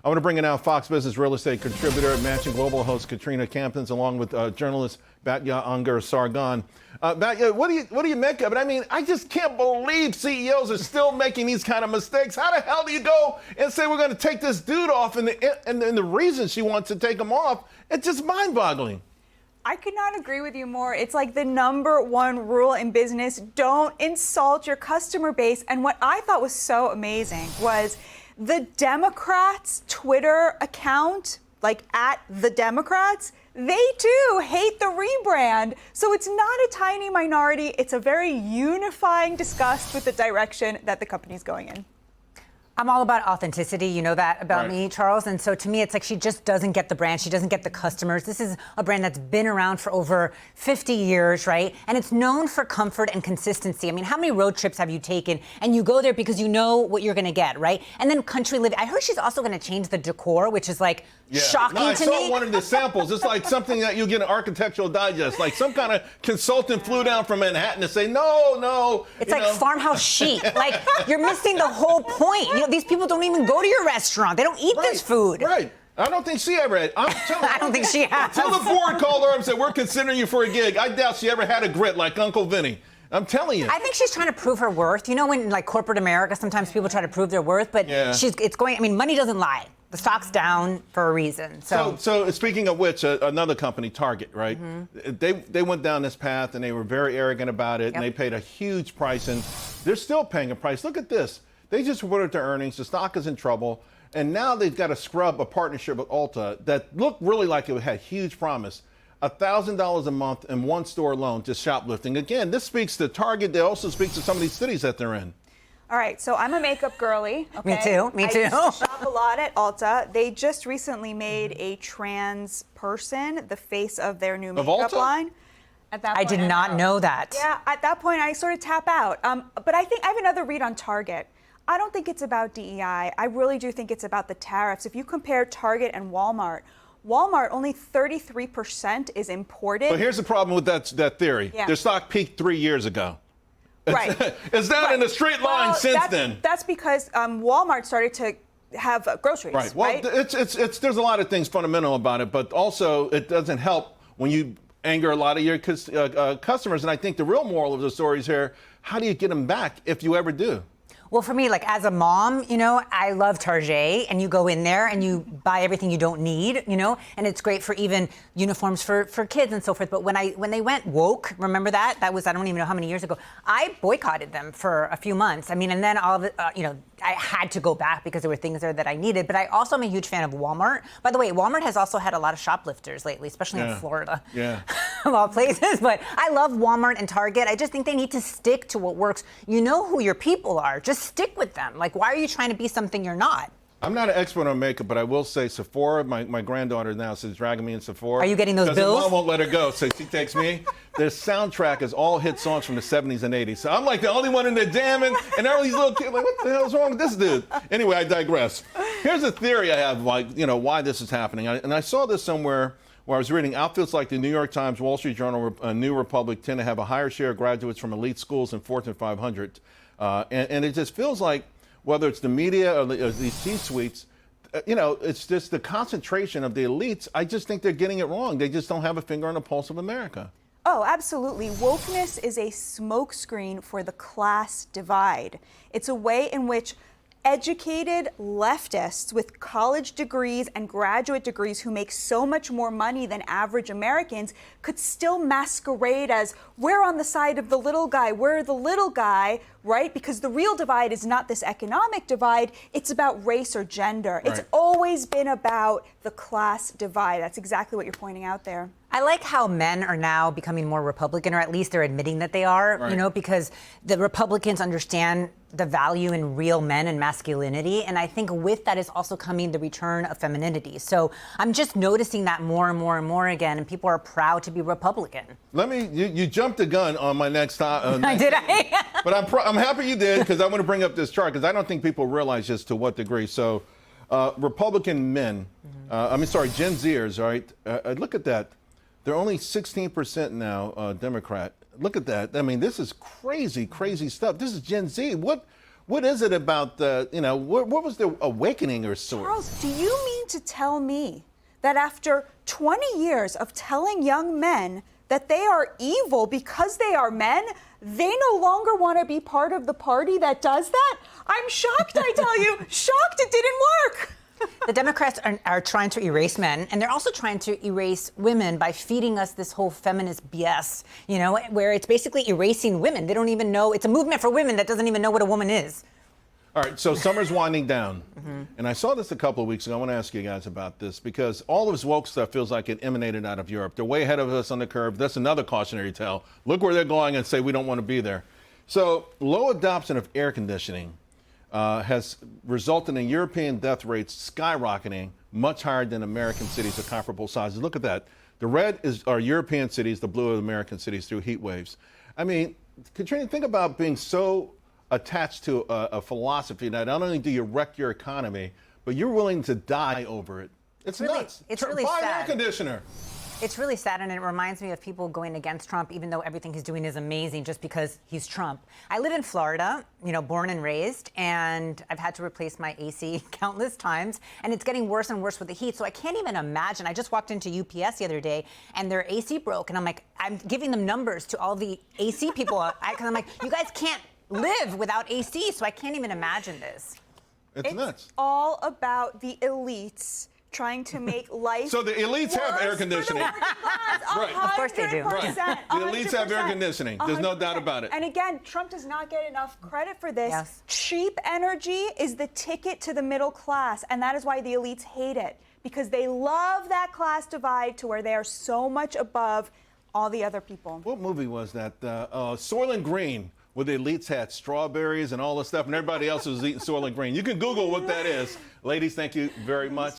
I want to bring in now Fox Business real estate contributor and Mansion Global host Katrina Campins, along with journalist Batya Ungar Sargon. Batya, what do you make of it? I mean, I just can't believe CEOs are still making these kind of mistakes. How the hell do you go and say we're going to take this dude off, and the reason she wants to take him off? It's just mind-boggling. I could not agree with you more. It's like the #1 rule in business: don't insult your customer base. And what I thought was so amazing was the Democrats' Twitter account, like at the Democrats, they too hate the rebrand. So it's not a tiny minority. It's a very unifying disgust with the direction that the company's going in. I'm all about authenticity. You know that about Right. me, Charles. And so to me, it's like she just doesn't get the brand. She doesn't get the customers. This is a brand that's been around for over 50 years, right? And it's known for comfort and consistency. I mean, how many road trips have you taken and you go there because you know what you're going to get, right? And then country living. I heard she's also going to change the decor, which is like shocking to me. I saw one of the samples. It's like something that you get in Architectural Digest. Like some kind of consultant flew down from Manhattan to say, no. It's like farmhouse chic. Like, you're missing the whole point. You know, these people don't even go to your restaurant. They don't eat this food. Right. I don't think she ever had. I don't think she has. Until the board called her up and said, we're considering you for a gig. I doubt she ever had a grit like Uncle Vinny. I'm telling you. I think she's trying to prove her worth. You know, when like corporate America, sometimes people try to prove their worth, but money doesn't lie. The stock's down for a reason. So speaking of which, another company, Target, right? Mm-hmm. They went down this path and they were very arrogant about it, and they paid a huge price, and they're still paying a price. Look at this. They just reported their earnings. The stock is in trouble, and now they've got to scrub a partnership with Ulta that looked really like it had huge promise. $1,000 a month in one store alone, just shoplifting. Again, this speaks to Target. They also speak to some of these cities that they're in. All right, so I'm a makeup girly. Okay? Me too. I shop a lot at Ulta. They just recently made a trans person the face of their new makeup line. At that point, I did not know that. Yeah, at that point, I sort of tap out. But I think I have another read on Target. I don't think it's about DEI. I really do think it's about the tariffs. If you compare Target and Walmart, only 33% is imported. But here's the problem with that theory. Yeah. Their stock peaked 3 years ago. Right. It's down in a straight line since then. That's because Walmart started to have groceries. Right. Well, there's a lot of things fundamental about it, but also it doesn't help when you anger a lot of your customers. And I think the real moral of the story is here: how do you get them back if you ever do? Well, for me, like as a mom, you know, I love Target, and you go in there and you buy everything you don't need, you know, and it's great for even uniforms for kids and so forth. But when they went woke, remember that? That was, I don't even know how many years ago. I boycotted them for a few months. I mean, and then all of it, you know, I had to go back because there were things there that I needed. But I also am a huge fan of Walmart. By the way, Walmart has also had a lot of shoplifters lately, especially in Florida. Yeah. Of all places. But I love Walmart and Target. I just think they need to stick to what works. You know who your people are. Just stick with them. Like, why are you trying to be something you're not? I'm not an expert on makeup, but I will say Sephora, my granddaughter now is dragging me in Sephora. Are you getting those bills? Because mom won't let her go, so she takes me. Their soundtrack is all hit songs from the 70s and 80s. So I'm like the only one in there jamming, and all these little kids like, what the hell's wrong with this dude? Anyway, I digress. Here's a theory I have, like, you know, why this is happening. And I saw this somewhere where I was reading outfits like the New York Times, Wall Street Journal, New Republic tend to have a higher share of graduates from elite schools and Fortune 500. And it just feels like, whether it's the media or these C-suites, you know, it's just the concentration of the elites. I just think they're getting it wrong. They just don't have a finger on the pulse of America. Oh, absolutely. Wokeness is a smokescreen for the class divide. It's a way in which educated leftists with college degrees and graduate degrees who make so much more money than average Americans could still masquerade as, we're on the side of the little guy, we're the little guy, right? Because the real divide is not this economic divide, it's about race or gender. Right. It's always been about the class divide. That's exactly what you're pointing out there. I like how men are now becoming more Republican, or at least they're admitting that they are, you know, because the Republicans understand the value in real men and masculinity. And I think with that is also coming the return of femininity. So I'm just noticing that more and more and more again, and people are proud to be Republican. You jumped the gun on my next topic. Did I? But I'm happy you did, because I want to bring up this chart, because I don't think people realize just to what degree. So Republican men, Gen Zers, all right, look at that. They're only 16% now Democrat. Look at that. I mean, this is crazy, crazy stuff. This is Gen Z. What What is it about the, what was the awakening or sort? Charles, do you mean to tell me that after 20 years of telling young men that they are evil because they are men, they no longer want to be part of the party that does that? I'm shocked, I tell you. Shocked it didn't work. The Democrats are trying to erase men, and they're also trying to erase women by feeding us this whole feminist BS, where it's basically erasing women. They don't even know. It's a movement for women that doesn't even know what a woman is. All right, so summer's winding down. And I saw this a couple of weeks ago. I want to ask you guys about this because all of this woke stuff feels like it emanated out of Europe. They're way ahead of us on the curve. That's another cautionary tale. Look where they're going and say we don't want to be there. So low adoption of air conditioning has resulted in European death rates skyrocketing much higher than American cities of comparable sizes. Look at that. The red are European cities, the blue are American cities through heat waves. I mean, Katrina, think about being so attached to a philosophy that not only do you wreck your economy, but you're willing to die over it. It's nuts. It's really Buy an sad. air conditioner. It's really sad, and it reminds me of people going against Trump, even though everything he's doing is amazing just because he's Trump. I live in Florida, born and raised, and I've had to replace my AC countless times, and it's getting worse and worse with the heat, so I can't even imagine. I just walked into UPS the other day, and their AC broke, and I'm giving them numbers to all the AC people, because I'm like, you guys can't live without AC, so I can't even imagine this. It's nuts. All about the elites trying to make life. So the elites have air conditioning. Right. Of course they do. Right. The elites have air conditioning. There's no doubt about it. And again, Trump does not get enough credit for this. Yes. Cheap energy is the ticket to the middle class, and that is why the elites hate it, because they love that class divide to where they are so much above all the other people. What movie was that? Soylent Green, where the elites had strawberries and all this stuff, and everybody else was eating Soylent Green. You can Google what that is. Ladies, thank you very much.